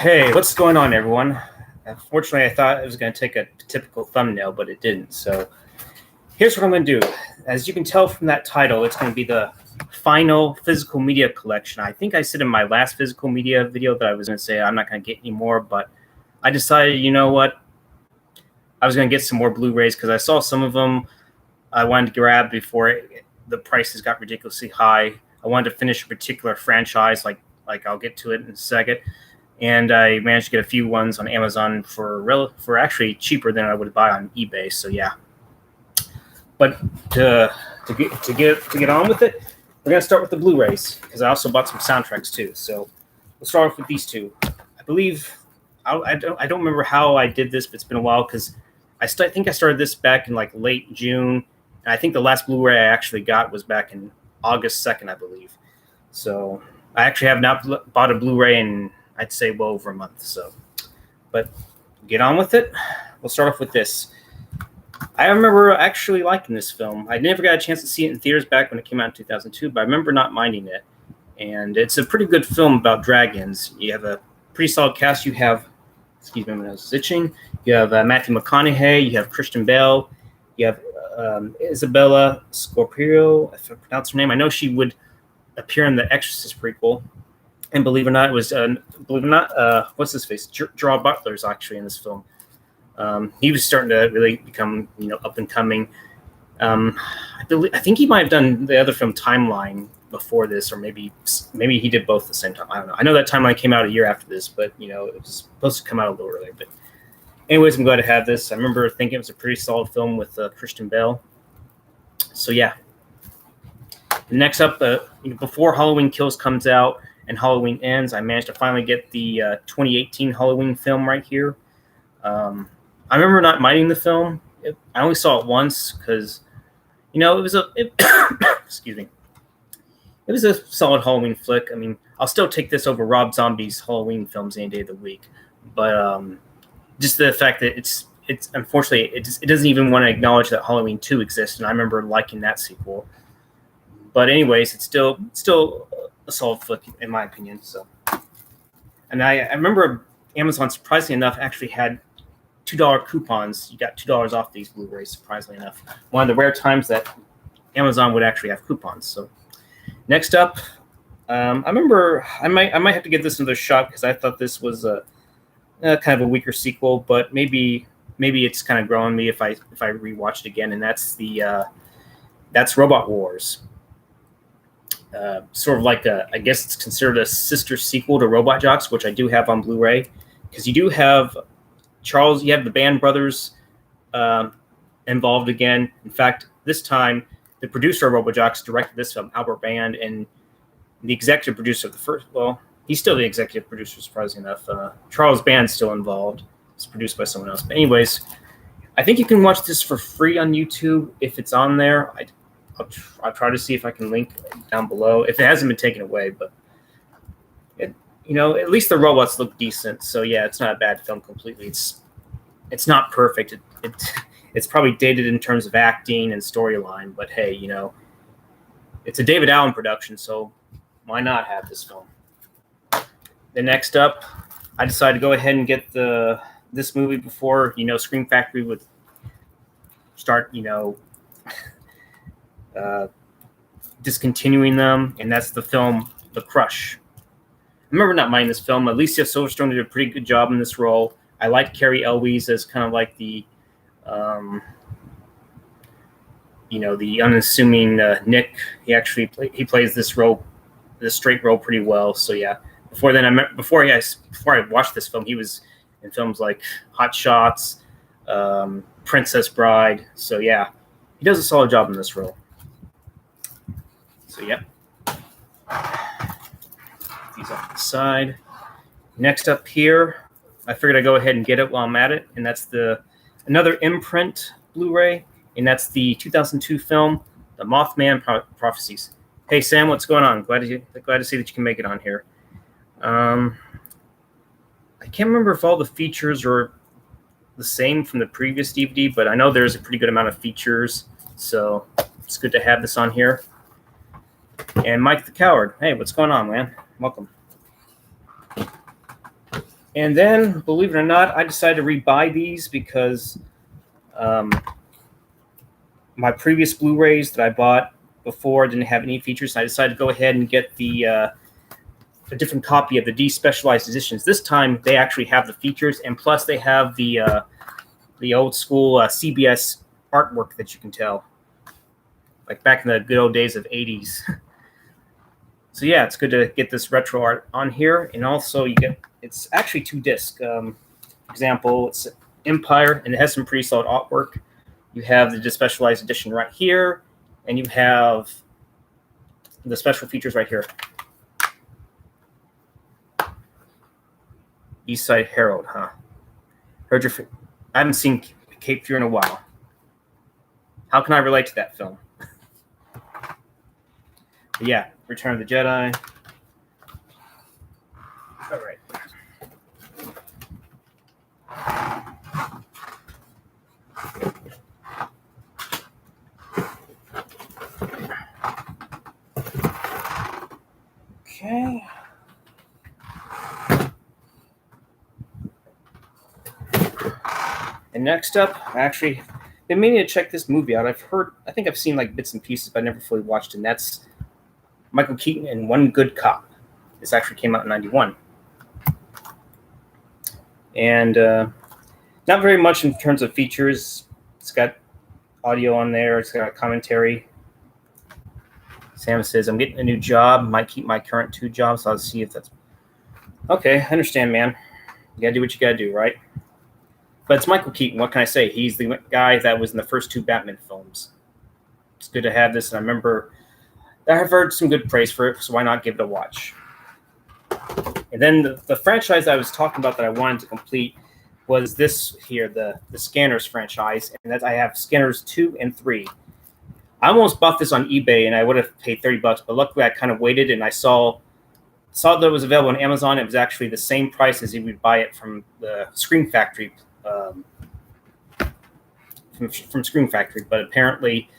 Hey, what's going on, everyone? Unfortunately, I thought it was going to take a typical thumbnail, but it didn't. So here's what I'm going to do. As you can tell from that title, it's going to be the final physical media collection. I think I said in my last physical media video that I was going to say I'm not going to get any more, but I decided, you know what? I was going to get some more Blu-rays because I saw some of them I wanted to grab before the prices got ridiculously high. I wanted to finish a particular franchise, like I'll get to it in a second. And I managed to get a few ones on Amazon for actually cheaper than I would buy on eBay. So yeah. But to get on with it, we're gonna start with the Blu-rays because I also bought some soundtracks too. So we'll start off with these two. I believe I don't remember how I did this, but it's been a while because I think I started this back in like late June, and I think the last Blu-ray I actually got was back in August 2nd, I believe. So I actually have not bought a Blu-ray in, I'd say, well over a month. So, but get on with it. We'll start off with this. I remember actually liking this film. I never got a chance to see it in theaters back when it came out in 2002, but I remember not minding it. And it's a pretty good film about dragons. You have a pretty solid cast. You have, excuse me when I was itching, you have Matthew McConaughey, you have Christian Bale, you have Isabella Scorpio, if I pronounce her name. I know she would appear in the Exorcist prequel. And believe it or not, what's his face? Gerard Butler's actually in this film. He was starting to really become, up and coming. I think he might have done the other film Timeline before this, or maybe he did both at the same time. I don't know. I know that Timeline came out a year after this, but it was supposed to come out a little earlier. But anyways, I'm glad to have this. I remember thinking it was a pretty solid film with Christian Bale. So yeah. Next up, before Halloween Kills comes out and Halloween Ends, I managed to finally get the 2018 Halloween film right here. I remember not minding the film. I only saw it once because, excuse me. It was a solid Halloween flick. I mean, I'll still take this over Rob Zombie's Halloween films any day of the week. But just the fact that it's unfortunately, it doesn't even want to acknowledge that Halloween 2 exists, and I remember liking that sequel. But anyways, it's still a solid flick in my opinion. So, and I remember Amazon, surprisingly enough, actually had $2 coupons. You got $2 off these Blu-rays, surprisingly enough. One of the rare times that Amazon would actually have coupons. So next up, I remember I might have to give this another shot because I thought this was a kind of a weaker sequel, but maybe it's kind of growing me if I rewatch it again, and that's Robot Wars. Sort of like I guess it's considered a sister sequel to Robot Jox, which I do have on Blu-ray, because you do have you have the Band brothers involved again. In fact, this time the producer of Robot Jox directed this film, Albert Band, and the executive producer of the first. Well, he's still the executive producer, surprisingly enough. Charles Band's still involved. It's produced by someone else. But anyways, I think you can watch this for free on YouTube if it's on there. I'll try to see if I can link down below if it hasn't been taken away. But at least the robots look decent. So yeah, it's not a bad film completely. It's not perfect. It's probably dated in terms of acting and storyline. But hey, it's a David Allen production, so why not have this film? Then next up, I decided to go ahead and get this movie before Scream Factory would start discontinuing them, and that's the film The Crush. I remember not minding this film. Alicia Silverstone did a pretty good job in this role. I like Carrie Elwes as kind of like the the unassuming Nick. He plays this role, this straight role, pretty well. So yeah. Before I watched this film, he was in films like Hot Shots, Princess Bride. So yeah, he does a solid job in this role. So yep. These off to the side. Next up here, I figured I'd go ahead and get it while I'm at it, and that's another imprint Blu-ray, and that's the 2002 film, The Mothman Prophecies. Hey Sam, what's going on? Glad to see that you can make it on here. I can't remember if all the features are the same from the previous DVD, but I know there's a pretty good amount of features, so it's good to have this on here. And Mike the Coward. Hey, what's going on, man? Welcome. And then, believe it or not, I decided to rebuy these because my previous Blu-rays that I bought before didn't have any features. I decided to go ahead and get a different copy of the despecialized editions. This time, they actually have the features, and plus they have the old school CBS artwork that you can tell, like back in the good old days of '80s. So yeah, it's good to get this retro art on here, and also it's actually 2 discs. For example, it's Empire, and it has some pretty solid artwork. You have the despecialized edition right here, and you have the special features right here. East Side Herald, huh? I haven't seen Cape Fear in a while. How can I relate to that film? But yeah, Return of the Jedi. All right. Okay. And next up, I actually been meaning to check this movie out. I think I've seen like bits and pieces, but I never fully watched it. And that's Michael Keaton in One Good Cop. This actually came out in '91. And not very much in terms of features. It's got audio on there. It's got a commentary. Sam says, I'm getting a new job. Might keep my current 2 jobs. So I'll see if that's... Okay, I understand, man. You got to do what you got to do, right? But it's Michael Keaton. What can I say? He's the guy that was in the first 2 Batman films. It's good to have this. And I remember I've heard some good praise for it, so why not give it a watch? And then the franchise I was talking about that I wanted to complete was this here, the Scanners franchise. And that I have Scanners 2 and 3. I almost bought this on eBay, and I would have paid $30, but luckily I kind of waited, and I saw that it was available on Amazon. It was actually the same price as you would buy it from the Screen Factory, from Screen Factory. But apparently,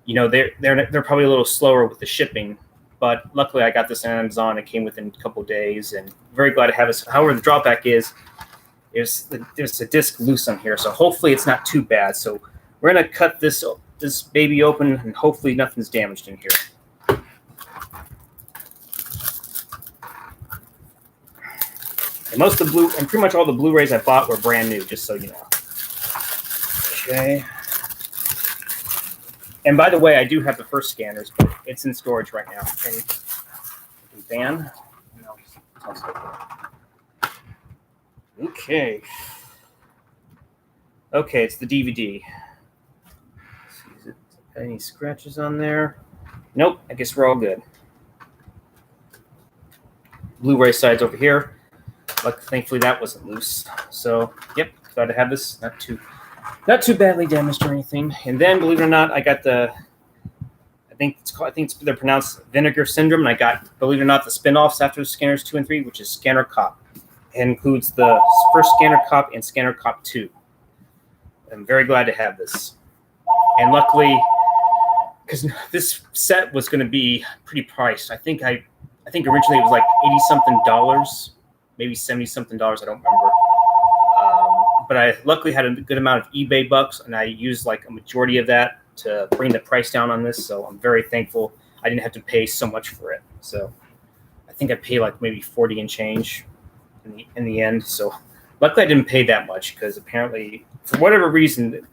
they're probably a little slower with the shipping. But luckily, I got this on Amazon. It came within a couple of days, and very glad to have this. However, the drawback is there's a disc loose on here, so hopefully it's not too bad. So we're gonna cut this baby open, and hopefully nothing's damaged in here. And pretty much all the Blu-rays I bought were brand new, just so you know. Okay. And by the way, I do have the first Scanners, but it's in storage right now. Okay. Van. Okay. Okay, it's the DVD. Any scratches on there? Nope, I guess we're all good. Blu-ray side's over here. Thankfully that wasn't loose. So, yep, glad to have this. Not too badly damaged or anything. And then, believe it or not, I got I think they're pronounced Vinegar Syndrome, and I got, believe it or not, the spin-offs after Scanners 2 and 3, which is Scanner Cop. It includes the first Scanner Cop and Scanner Cop 2. I'm very glad to have this. And luckily, because this set was going to be pretty priced. I think originally it was like $80-something, maybe $70-something. I don't remember. But I luckily had a good amount of eBay bucks, and I used like a majority of that to bring the price down on this. So I'm very thankful I didn't have to pay so much for it. So I think I paid like maybe 40 and change in the end. So luckily I didn't pay that much, because apparently for whatever reason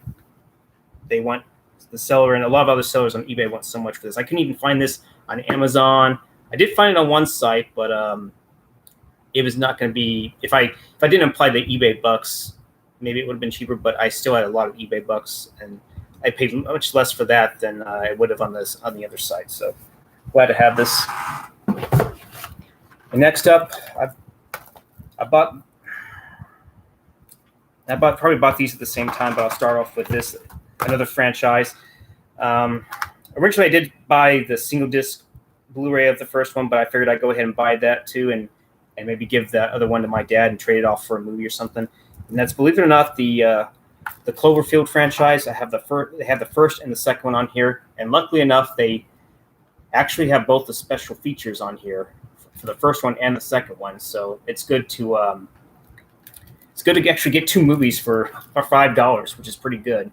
they want the seller, and a lot of other sellers on eBay want so much for this. I couldn't even find this on Amazon. I did find it on one site, but it was not going to be, if I didn't apply the eBay bucks, maybe it would have been cheaper, but I still had a lot of eBay bucks, and I paid much less for that than I would have on the other site. So glad to have this. And next up, I probably bought these at the same time, but I'll start off with this, another franchise. Originally, I did buy the single disc Blu-ray of the first one, but I figured I'd go ahead and buy that too, and maybe give that other one to my dad and trade it off for a movie or something. And that's, believe it or not, the Cloverfield franchise. They have the first and the second one on here, and luckily enough, they actually have both the special features on here for the first one and the second one. So it's good to it's good to actually get 2 movies for $5, which is pretty good.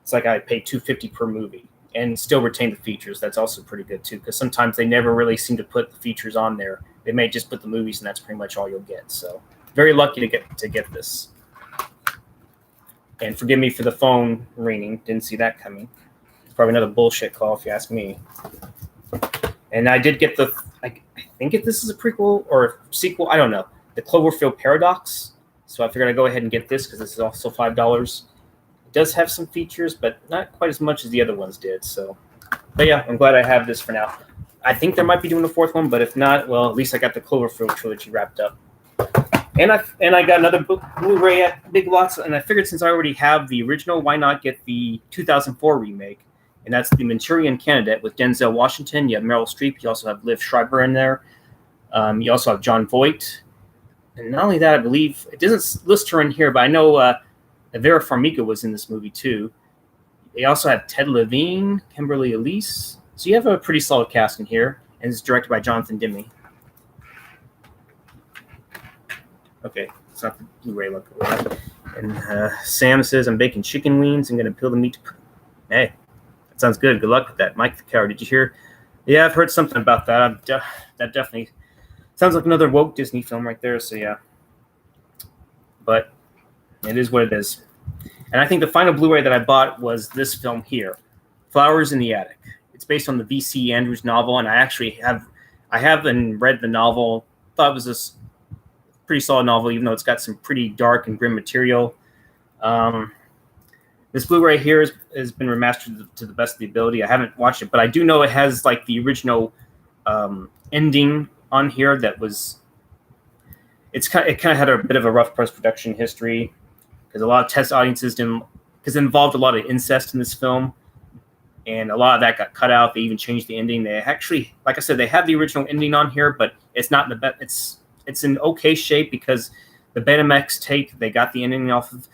It's like I pay $2.50 per movie and still retain the features. That's also pretty good too, because sometimes they never really seem to put the features on there. They may just put the movies, and that's pretty much all you'll get. So very lucky to get this. And forgive me for the phone ringing. Didn't see that coming. It's probably another bullshit call if you ask me. And I did get I think this is a prequel or a sequel. I don't know. The Cloverfield Paradox. So I figured I'd go ahead and get this because this is also $5. It does have some features, but not quite as much as the other ones did. So, but yeah, I'm glad I have this for now. I think they might be doing a 4th one, but if not, well, at least I got the Cloverfield trilogy wrapped up. And I got another Blu-ray at Big Lots, and I figured since I already have the original, why not get the 2004 remake? And that's The Manchurian Candidate with Denzel Washington. You have Meryl Streep. You also have Liv Schreiber in there. You also have Jon Voight. And not only that, I believe, it doesn't list her in here, but I know Vera Farmiga was in this movie too. They also have Ted Levine, Kimberly Elise. So you have a pretty solid cast in here, and it's directed by Jonathan Demme. Okay, it's not the Blu-ray look. And Sam says, I'm baking chicken wings. I'm going to peel the meat. Hey, that sounds good. Good luck with that. Mike the Coward, did you hear? Yeah, I've heard something about that. That definitely sounds like another woke Disney film right there. So yeah, but it is what it is. And I think the final Blu-ray that I bought was this film here, Flowers in the Attic. It's based on the V.C. Andrews novel, and I haven't read the novel. Thought it was this pretty solid novel, even though it's got some pretty dark and grim material. This Blu-ray here has been remastered to the best of the ability. I haven't watched it, but I do know it has like the original ending on here. That was it kind of had a bit of a rough post-production history because a lot of test audiences didn't, because it involved a lot of incest in this film. And a lot of that got cut out. They even changed the ending. They actually, like I said, they have the original ending on here, but it's not in the best. It's in okay shape because the Betamax tape they got the ending off of,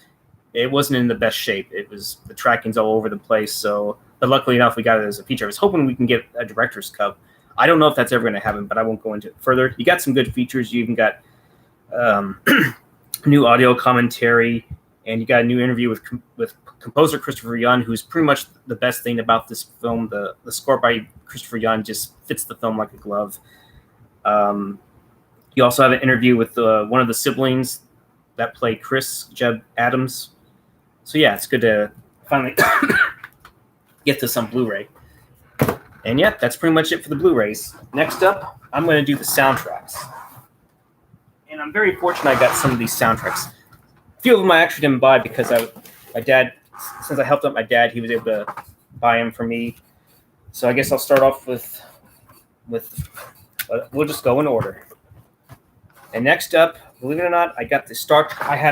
it wasn't in the best shape. It was, the tracking's all over the place. So, but luckily enough, we got it as a feature. I was hoping we can get a director's cut. I don't know if that's ever going to happen, but I won't go into it further. You got some good features. You even got new audio commentary, and you got a new interview with composer Christopher Young, who's pretty much the best thing about this film. The score by Christopher Young just fits the film like a glove. You also have an interview with one of the siblings that play Chris, Jeb Adams. So yeah, it's good to finally get this on Blu-ray. And yeah, that's pretty much it for the Blu-rays. Next up, I'm going to do the soundtracks. And I'm very fortunate I got some of these soundtracks. A few of them I actually didn't buy because my dad, since I helped out my dad, he was able to buy them for me. So I guess I'll start off with we'll just go in order. And next up, believe it or not, I have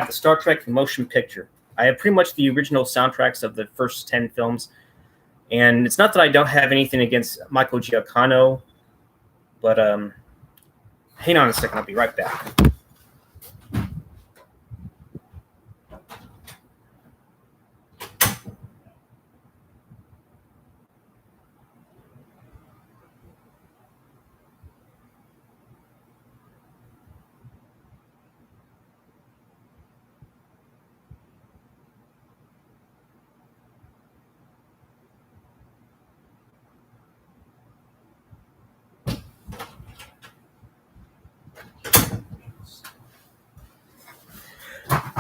the Star Trek motion picture. I have pretty much the original soundtracks of the first 10 films. And it's not that I don't have anything against Michael Giacchino, but hang on a second, I'll be right back.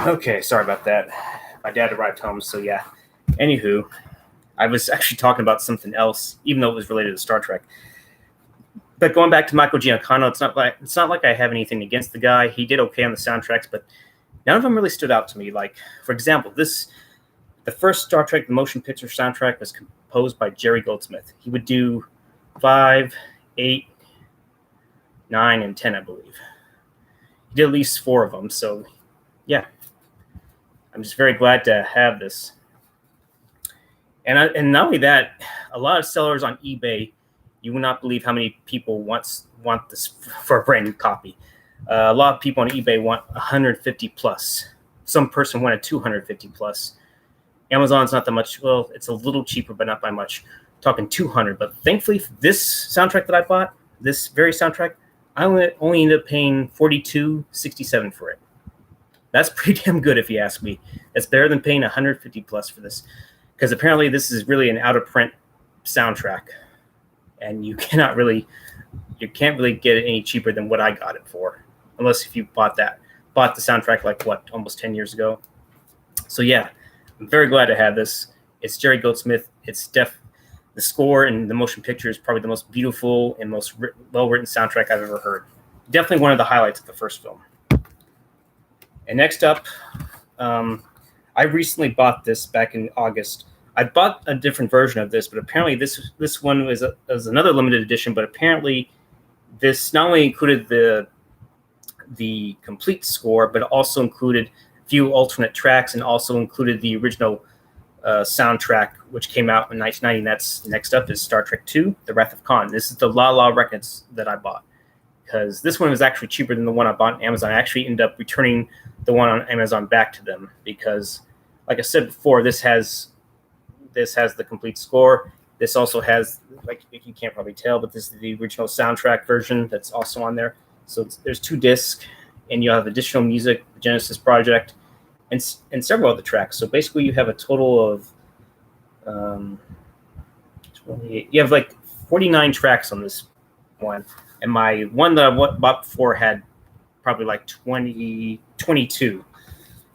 Okay, sorry about that. My dad arrived home, so yeah. Anywho, I was actually talking about something else, even though it was related to Star Trek. But going back to Michael Giacchino, it's not like I have anything against the guy. He did okay on the soundtracks, but none of them really stood out to me. Like, for example, the first Star Trek the motion picture soundtrack was composed by Jerry Goldsmith. He would do 5, 8, 9, and 10, I believe. He did at least 4 of them, so yeah. I'm just very glad to have this. And not only that, a lot of sellers on eBay, you will not believe how many people want this for a brand new copy. A lot of people on eBay want 150 plus. Some person wanted 250 plus. Amazon's not that much. Well, it's a little cheaper, but not by much. Talking 200. But thankfully, this soundtrack that I bought, this very soundtrack, I only ended up paying $42.67 for it. That's pretty damn good if you ask me. That's better than paying $150 plus for this, because apparently this is really an out of print soundtrack, and you can't really get it any cheaper than what I got it for, unless if you bought the soundtrack like almost 10 years ago. So yeah, I'm very glad to have this. It's Jerry Goldsmith. The score and the motion picture is probably the most beautiful and most well-written soundtrack I've ever heard. Definitely one of the highlights of the first film. And next up, I recently bought this back in August. I bought a different version of this, but apparently this one was another limited edition. But apparently, this not only included the complete score, but also included a few alternate tracks, and also included the original soundtrack, which came out in 1990. That's next up is Star Trek II: The Wrath of Khan. This is the La Records that I bought, because this one was actually cheaper than the one I bought on Amazon. I actually ended up returning the one on Amazon back to them because, like I said before, this has the complete score. This also has, like, you can't probably tell, but this is the original soundtrack version that's also on there. So there's 2 discs, and you have additional music, the Genesis project, and several other tracks. So basically, you have a total of 28. You have like 49 tracks on this one, and my one that I bought before had probably like 22,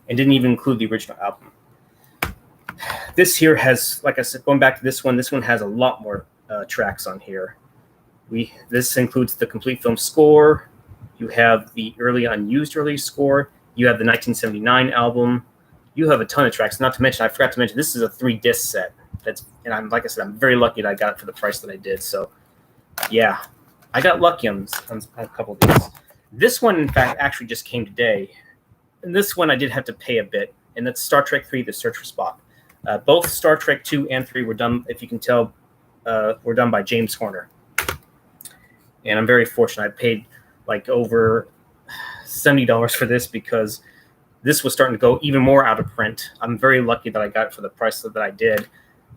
and didn't even include the original album. This here has, like I said, going back to this one has a lot more tracks on here. This includes the complete film score. You have the unused early score. You have the 1979 album. You have a ton of tracks. Not to mention, I forgot to mention, this is a 3-disc set. Like I said, I'm very lucky that I got it for the price that I did. So, yeah, I got lucky on a couple of these. This one, in fact, actually just came today. And this one I did have to pay a bit. And that's Star Trek III: The Search for Spock. Both Star Trek 2 and 3 were done, if you can tell, were done by James Horner. And I'm very fortunate. I paid like over $70 for this because this was starting to go even more out of print. I'm very lucky that I got it for the price that I did.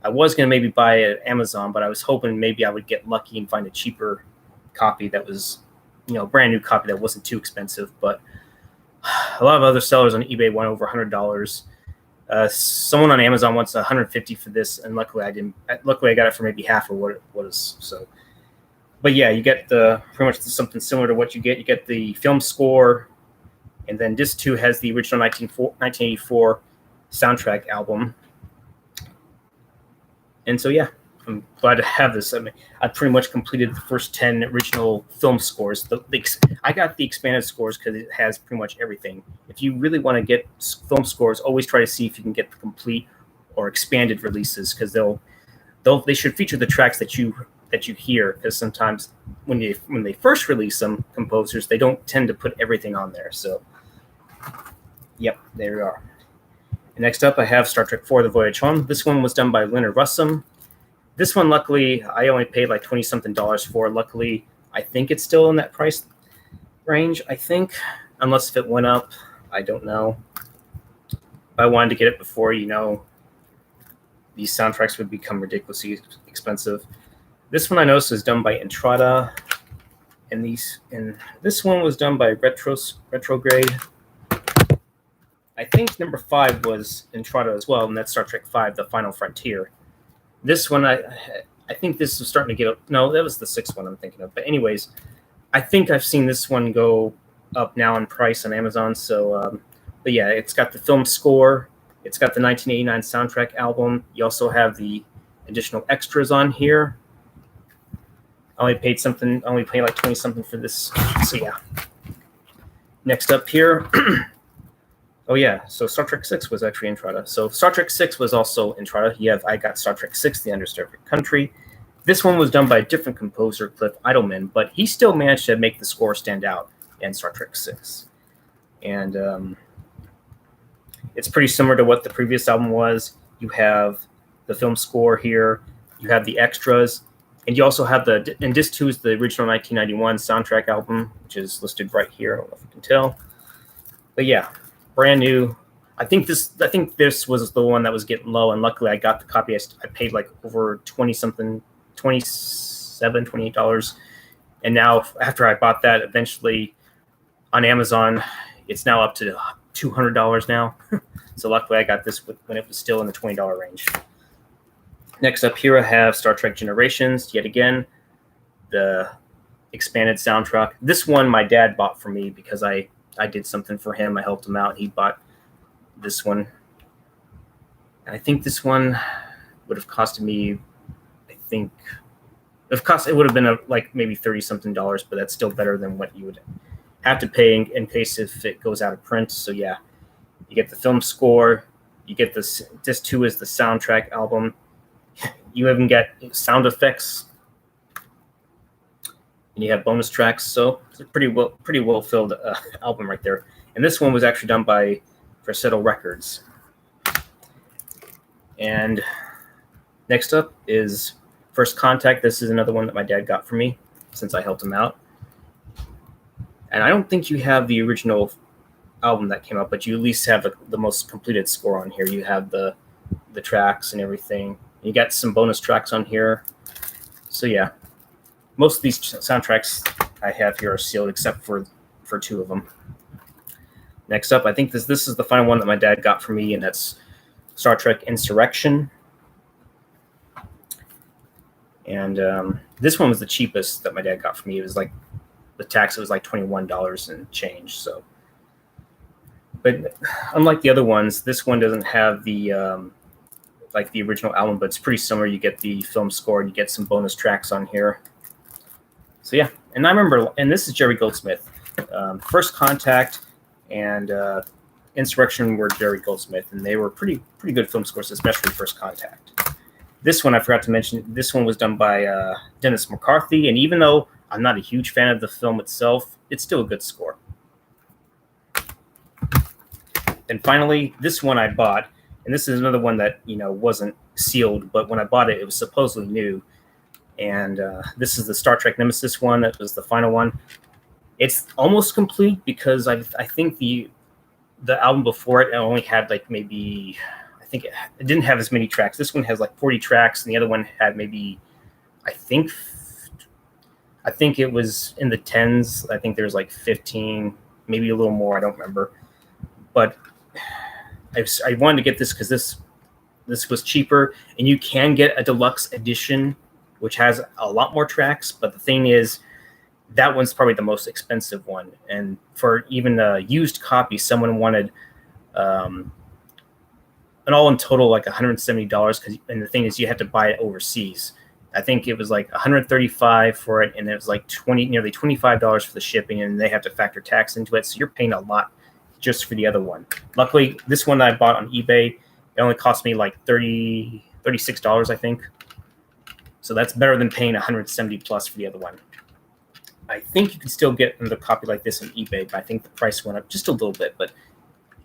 I was going to maybe buy it at Amazon, but I was hoping maybe I would get lucky and find a cheaper copy that was, a brand new copy that wasn't too expensive. But a lot of other sellers on eBay went over $100. Someone on Amazon wants $150 for this, and luckily I didn't. Luckily, I got it for maybe half of what it was. So, but yeah, you get pretty much something similar to what you get. You get the film score, and then disc 2 has the original 1984 soundtrack album. And so, yeah, I'm glad to have this. I mean, I pretty much completed the first 10 original film scores. I got the expanded scores because it has pretty much everything. If you really want to get film scores, always try to see if you can get the complete or expanded releases, because they should feature the tracks that you hear. Because sometimes when they first release them, composers, they don't tend to put everything on there. So, yep, there we are. Next up, I have Star Trek IV: The Voyage Home. This one was done by Leonard Russum. This one, luckily, I only paid like $20-something for. Luckily, I think it's still in that price range, I think. Unless if it went up, I don't know. I wanted to get it before, these soundtracks would become ridiculously expensive. This one I noticed was done by Entrada. And this one was done by Retrograde. I think number 5 was Entrada as well, and that's Star Trek V: The Final Frontier. This one, I think this is starting to get up. No, that was the 6th one I'm thinking of. But anyways, I think I've seen this one go up now in price on Amazon. So, but yeah, it's got the film score. It's got the 1989 soundtrack album. You also have the additional extras on here. I only paid like 20-something for this. So yeah. Next up here. Oh yeah, so Star Trek VI was actually Entrada. So Star Trek VI was also Entrada. I got Star Trek VI: The Undiscovered Country. This one was done by a different composer, Cliff Idleman, but he still managed to make the score stand out in Star Trek VI. And it's pretty similar to what the previous album was. You have the film score here. You have the extras. And you also have in disc 2 is the original 1991 soundtrack album, which is listed right here. I don't know if you can tell. But yeah. Brand new. I think this was the one that was getting low, and luckily I got the copy. I paid like over $27, $28, and now after I bought that, eventually on Amazon, it's now up to $200 now. So luckily I got this when it was still in the $20 range. Next up here I have Star Trek Generations. Yet again, the expanded soundtrack. This one my dad bought for me because I did something for him. I helped him out. He bought this one. And I think this one would have costed me, it would have been like maybe $30-something, but that's still better than what you would have to pay in case if it goes out of print. So yeah, you get the film score, you get this. Disc 2 is the soundtrack album. You even get sound effects, and you have bonus tracks. So it's a pretty well filled album right there. And this one was actually done by Versetto Records. And next up is First Contact. This is another one that my dad got for me since I helped him out. And I don't think you have the original album that came out, but you at least have the most completed score on here. You have the tracks and everything. You got some bonus tracks on here. So yeah, most of these soundtracks I have here are sealed except for 2 of them. Next up, I think this is the final one that my dad got for me, and that's Star Trek Insurrection. And this one was the cheapest that my dad got for me. It was like the tax, it was like $21 and change. So, but unlike the other ones, this one doesn't have the like the original album, but it's pretty similar. You get the film score, and you get some bonus tracks on here. So yeah, and I remember, and this is Jerry Goldsmith. First Contact and Insurrection were Jerry Goldsmith, and they were pretty good film scores, especially First Contact. This one I forgot to mention. This one was done by Dennis McCarthy, and even though I'm not a huge fan of the film itself, it's still a good score. And finally, this one I bought, and this is another one that wasn't sealed, but when I bought it, it was supposedly new. And this is the Star Trek Nemesis one. That was the final one. It's almost complete because I think the album before it only had like maybe, I think it didn't have as many tracks. This one has like 40 tracks, and the other one had maybe, I think it was in the 10s. I think there's like 15, maybe a little more. I don't remember. But I wanted to get this because this was cheaper, and you can get a deluxe edition, which has a lot more tracks. But the thing is, that one's probably the most expensive one. And for even a used copy, someone wanted an all in total like $170. And the thing is, you have to buy it overseas. I think it was like $135 for it, and it was like nearly $25 for the shipping, and they have to factor tax into it. So you're paying a lot just for the other one. Luckily, this one I bought on eBay, it only cost me like $36, I think. So that's better than paying $170 plus for the other one. I think you can still get another copy like this on eBay, but I think the price went up just a little bit. But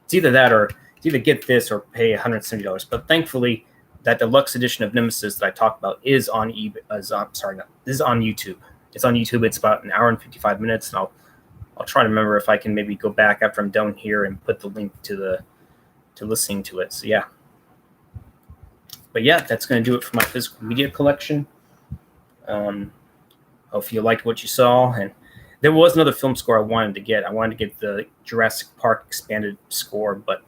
it's either that, or it's either get this or pay $170. But thankfully, that deluxe edition of Nemesis that I talked about is on eBay. This is on YouTube. It's on YouTube. It's about an hour and 55 minutes, and I'll try to remember if I can maybe go back after I'm done here and put the link to listening to it. So yeah. But yeah, that's going to do it for my physical media collection. Hope you liked what you saw. And there was another film score I wanted to get. I wanted to get the Jurassic Park expanded score, but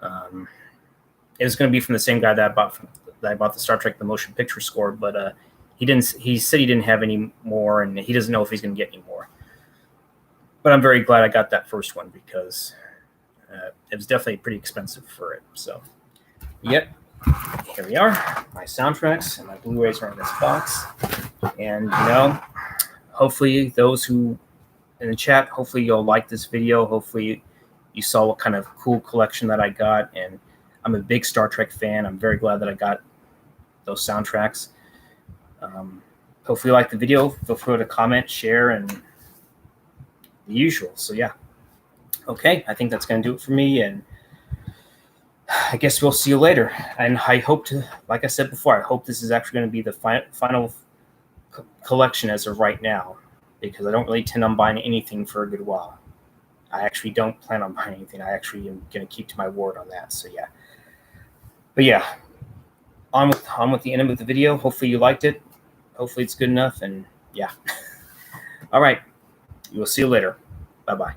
it was going to be from the same guy that I bought the Star Trek the Motion Picture score. But he said he didn't have any more, and he doesn't know if he's going to get any more. But I'm very glad I got that first one because it was definitely pretty expensive for it. So, yep. Here we are. My soundtracks and my Blu-rays are in this box. And, hopefully those who in the chat, hopefully you'll like this video. Hopefully you saw what kind of cool collection that I got. And I'm a big Star Trek fan. I'm very glad that I got those soundtracks. Hopefully you like the video. Feel free to comment, share, and the usual. So, yeah. Okay, I think that's going to do it for me. And I guess we'll see you later. And I hope to, like I said before, I hope this is actually going to be the final collection as of right now, because I don't really intend on buying anything for a good while. I actually don't plan on buying anything. I actually am going to keep to my word on that. So yeah. But yeah, on with the end of the video. Hopefully you liked it. Hopefully it's good enough. And yeah. All right. We'll see you later. Bye-bye.